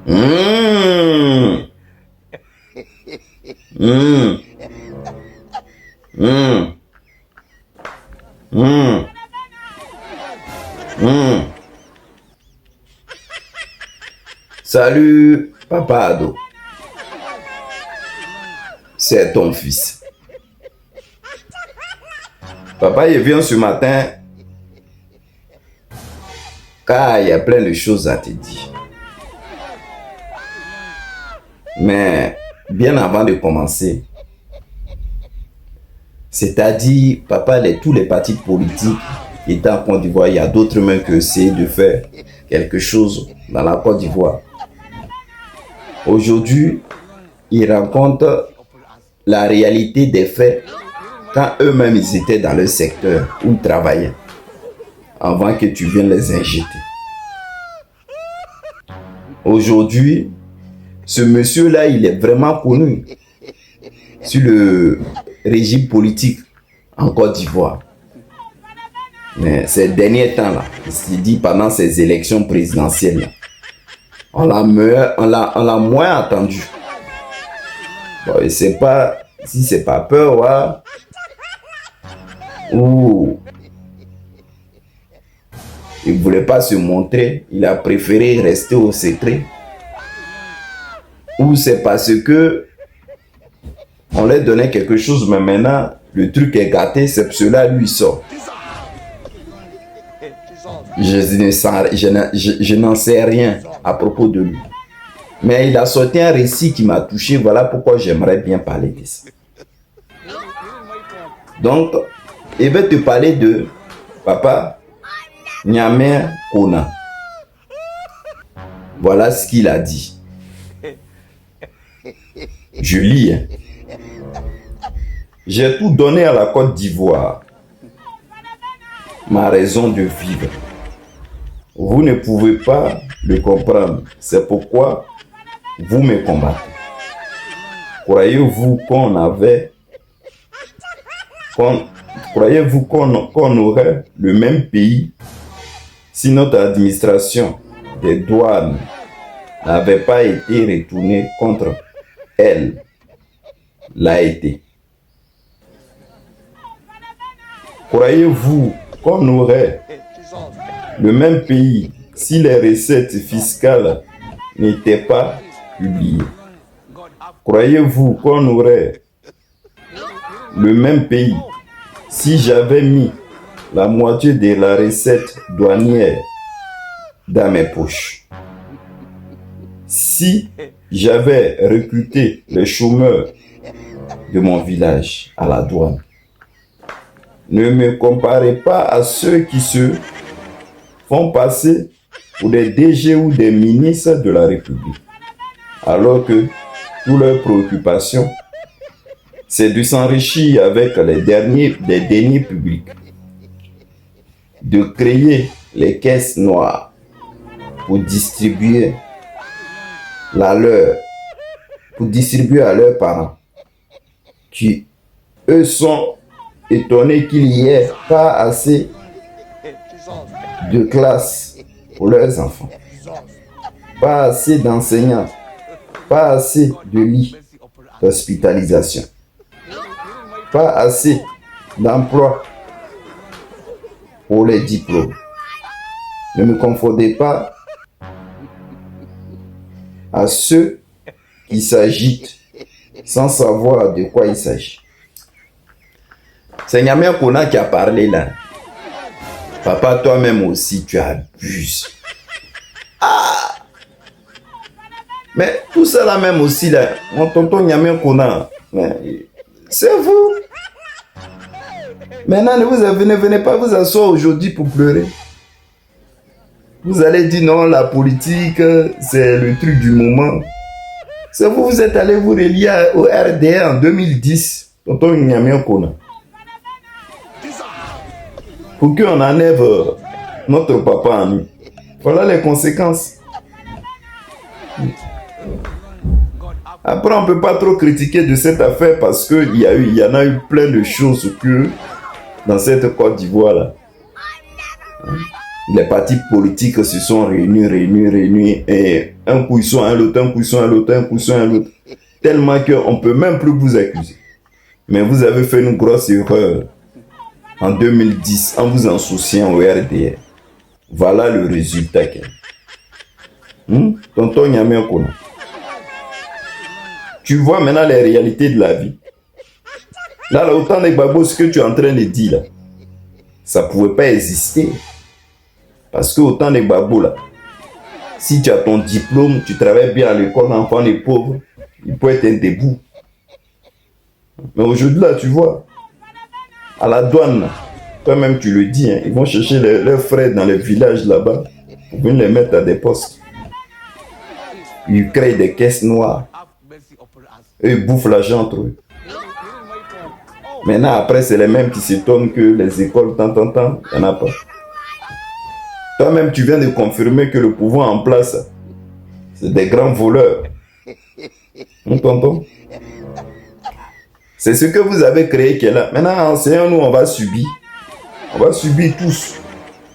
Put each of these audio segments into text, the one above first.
Mmh. Mmh. Mmh. Mmh. Mmh. Salut, papa Ado. C'est ton fils. Papa, il vient ce matin car il y a plein de choses à te dire. Mais bien avant de commencer, c'est-à-dire, papa, tous les partis politiques qui étaient en Côte d'Ivoire, il y a d'autres mains qui essaient de faire quelque chose dans la Côte d'Ivoire. Aujourd'hui, ils rencontrent la réalité des faits quand eux-mêmes ils étaient dans le secteur où ils travaillaient avant que tu viennes les injecter. Aujourd'hui, ce monsieur-là, il est vraiment connu sur le régime politique en Côte d'Ivoire. Mais ces derniers temps-là, il dit pendant ces élections présidentielles, on l'a moins entendu. Bon, je ne sais pas si c'est pas peur, ouais, ou il ne voulait pas se montrer, il a préféré rester au secret, ou c'est parce que on leur donnait quelque chose, mais maintenant le truc est gâté, c'est cela lui sort. Je n'en sais rien à propos de lui. Mais il a sorti un récit qui m'a touché, voilà pourquoi j'aimerais bien parler de ça. Donc, il va te parler de papa Nyame Kona. Voilà ce qu'il a dit. Je lis. J'ai tout donné à la Côte d'Ivoire, ma raison de vivre. Vous ne pouvez pas le comprendre, c'est pourquoi vous me combattez. Croyez-vous qu'on aurait le même pays si notre administration des douanes n'avait pas été retournée contre elle? L'a été. Croyez-vous qu'on aurait le même pays si les recettes fiscales n'étaient pas publiées? Croyez-vous qu'on aurait le même pays si j'avais mis la moitié de la recette douanière dans mes poches? Si j'avais recruté les chômeurs de mon village à la douane? Ne me comparez pas à ceux qui se font passer pour des DG ou des ministres de la République, alors que toutes leurs préoccupations, c'est de s'enrichir avec des deniers publics, de créer les caisses noires pour distribuer à leurs parents, qui, eux, sont étonnés qu'il n'y ait pas assez de classes pour leurs enfants, pas assez d'enseignants, pas assez de lits d'hospitalisation, pas assez d'emplois pour les diplômes. Ne me confondez pas à ceux qui s'agitent sans savoir de quoi il s'agit. C'est Nyame Kona qui a parlé là. Papa, toi-même aussi, tu abuses. Ah! Mais tout ça là même aussi là, mon tonton Nyame Kona, c'est vous. Maintenant, ne venez pas vous asseoir aujourd'hui pour pleurer. Vous allez dire non, la politique, c'est le truc du moment. C'est vous, vous êtes allé vous relier au RDA en 2010, tonton Nyame Kona, pour qu'on enlève notre papa en nous. Voilà les conséquences. Après, on ne peut pas trop critiquer de cette affaire parce qu'il y en a eu plein de choses que dans cette Côte d'Ivoire là. Les partis politiques se sont réunis, et un coup ils sont à l'autre, un coup ils sont à l'autre, un coup ils sont à l'autre. Tellement qu'on ne peut même plus vous accuser. Mais vous avez fait une grosse erreur en 2010 en vous associant au RDR. Voilà le résultat. Tonton Nyame Kona. Tu vois maintenant les réalités de la vie. Là, autant de Gbagbo, ce que tu es en train de dire, là, ça ne pouvait pas exister. Parce que autant de Gbagbo, là, si tu as ton diplôme, tu travailles bien à l'école, enfant des pauvres, il peut être un debout. Mais aujourd'hui, là, tu vois, à la douane, toi-même tu le dis, hein, ils vont chercher leurs frères dans les villages là-bas pour venir les mettre à des postes. Ils créent des caisses noires. Eux, ils bouffent l'argent entre eux. Maintenant, après, c'est les mêmes qui s'étonnent que les écoles, tant, il n'y en a pas. Toi-même, tu viens de confirmer que le pouvoir en place, c'est des grands voleurs. On t'entend? C'est ce que vous avez créé qui est là. Maintenant, enseignons-nous, on va subir. On va subir tous.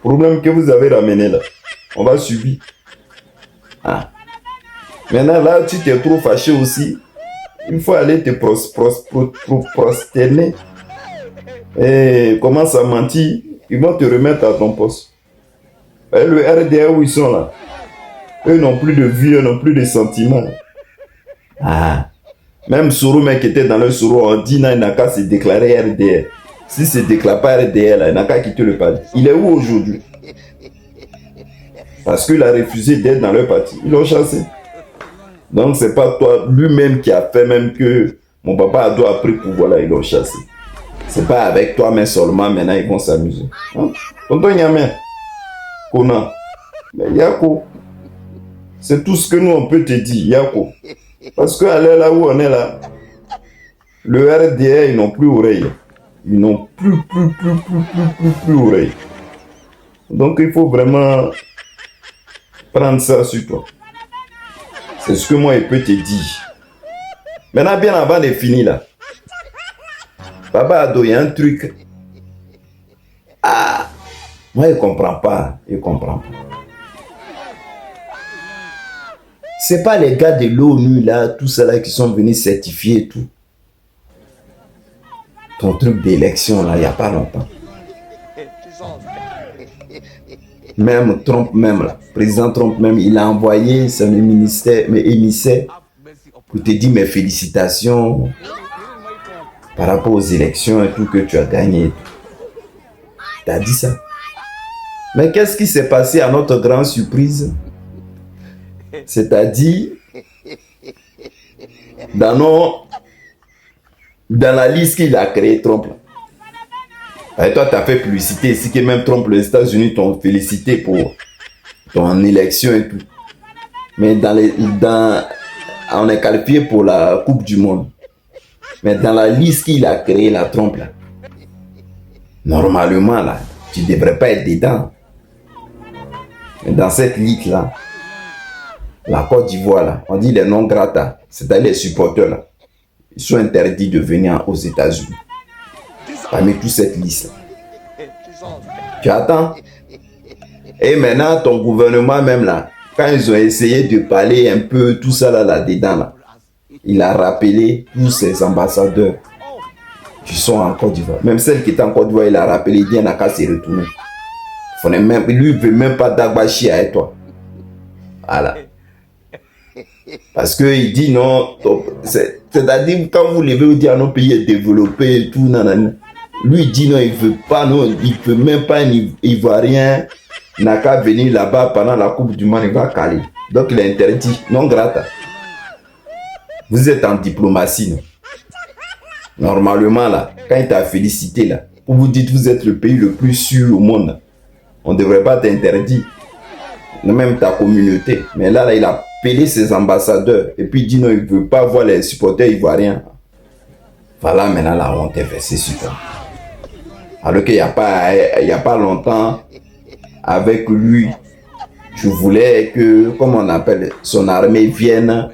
Problème que vous avez ramené là. On va subir. Ah. Maintenant, là, tu t'es trop fâché aussi. Il faut aller te prosterner. Et commence à mentir. Ils vont te remettre à ton poste. Et le RDR où ils sont là. Eux n'ont plus de vie, eux n'ont plus de sentiments. Ah. Même Soro, mec, qui était dans le Soro, en 10 ans, il n'a qu'à se déclarer RDR. Si se déclare pas RDR, là, il n'a qu'à quitter le parti. Il est où aujourd'hui? Parce qu'il a refusé d'être dans le parti. Ils l'ont chassé. Donc, c'est pas toi, lui-même, qui a fait même que mon papa Ado a pris pouvoir là, ils l'ont chassé. C'est pas avec toi, mais seulement maintenant, ils vont s'amuser. Hein? Tonton Nyame, Kona, mais Yako, c'est tout ce que nous, on peut te dire, Yako. Parce que aller là où on est là, le RDR, ils n'ont plus oreille. Ils n'ont plus oreille. Donc, il faut vraiment prendre ça sur toi. C'est ce que moi, je peux te dire. Maintenant, bien avant de finir là, Papa Ado, il y a un truc. Ah, moi, je ne comprends pas. Je ne comprends pas. C'est pas les gars de l'ONU là, tout ça là, qui sont venus certifier et tout. Ton truc d'élection là, il n'y a pas longtemps. Même Trump, même là, président Trump, même, il a envoyé son émissaire pour te dire mes félicitations par rapport aux élections et tout que tu as gagné. Tu as dit ça. Mais qu'est-ce qui s'est passé à notre grande surprise? C'est-à-dire, dans la liste qu'il a créée, Trump, et toi, tu as fait publicité ici que même Trump, les États-Unis t'ont félicité pour ton élection et tout. Mais on est qualifié pour la Coupe du Monde. Mais dans la liste qu'il a créée, la Trump, là, normalement, là, tu ne devrais pas être dedans. Mais dans cette liste-là, la Côte d'Ivoire, là, on dit les non grata, c'est-à-dire les supporters, là, ils sont interdits de venir aux États-Unis. Parmi toute cette liste. Tu attends. Et maintenant, ton gouvernement même là, quand ils ont essayé de parler un peu tout ça là-dedans, là, il a rappelé tous ses ambassadeurs qui sont en Côte d'Ivoire. Même celle qui est en Côte d'Ivoire, il a rappelé, il dit, n'a qu'à se retourner. Lui, il ne veut même pas d'Agbachi avec toi. Voilà. Parce qu'il dit non, c'est-à-dire quand vous levez, vous dites à nos pays est développé et tout, nanana. Lui il dit non, il veut pas, non, il veut même pas un Ivoirien n'a qu'à venir là-bas pendant la Coupe du Monde, il va caler. Donc il est interdit, non grata. Vous êtes en diplomatie, non? Normalement là, quand il t'a félicité là, vous vous dites vous êtes le pays le plus sûr au monde, on ne devrait pas t'interdire, même ta communauté. Mais là, il a appelé ses ambassadeurs et puis il dit non, il ne veut pas voir les supporters ivoiriens. Voilà, maintenant la honte est versée sur toi. Alors qu'il n'y a pas longtemps, avec lui, tu voulais que, comment on appelle, son armée vienne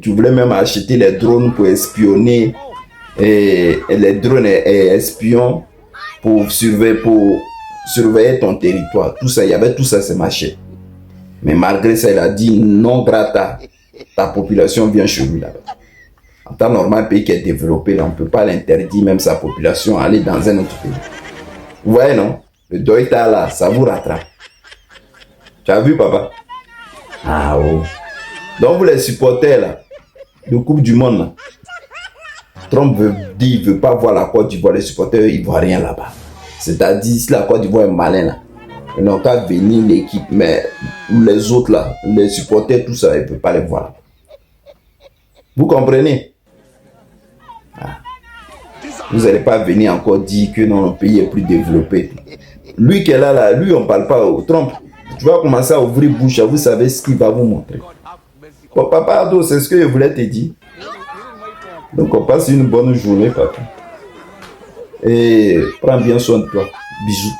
tu voulais même acheter les drones pour espionner, et les drones et espions pour surveiller, pour surveiller ton territoire. Tout ça, il y avait tout ça, c'est marché. Mais malgré ça, il a dit non grata. Ta population vient chez lui là-bas. En temps normal, un pays qui est développé, là, on ne peut pas l'interdire, même sa population, aller dans un autre pays. Vous voyez, non? Le Doïta là, ça vous rattrape. Tu as vu, papa? Ah oh. Donc, vous les supporters là, de Coupe du Monde là, Trump dit qu'il ne veut pas voir la Côte d'Ivoire, les supporters ivoiriens là-bas. C'est-à-dire, si la Côte d'Ivoire est malin là, ils n'ont qu'à venir l'équipe, mais les autres là, les supporters, tout ça, ils ne peuvent pas les voir. Vous comprenez? Ah. Vous n'allez pas venir encore dire que non, le pays est plus développé. Lui qui est là, lui, on ne parle pas au Trump. Tu vas commencer à ouvrir bouche, vous savez ce qu'il va vous montrer. Bon, papa Ado, c'est ce que je voulais te dire. Donc, on passe une bonne journée, papa. Et prends bien soin de toi. Bisous.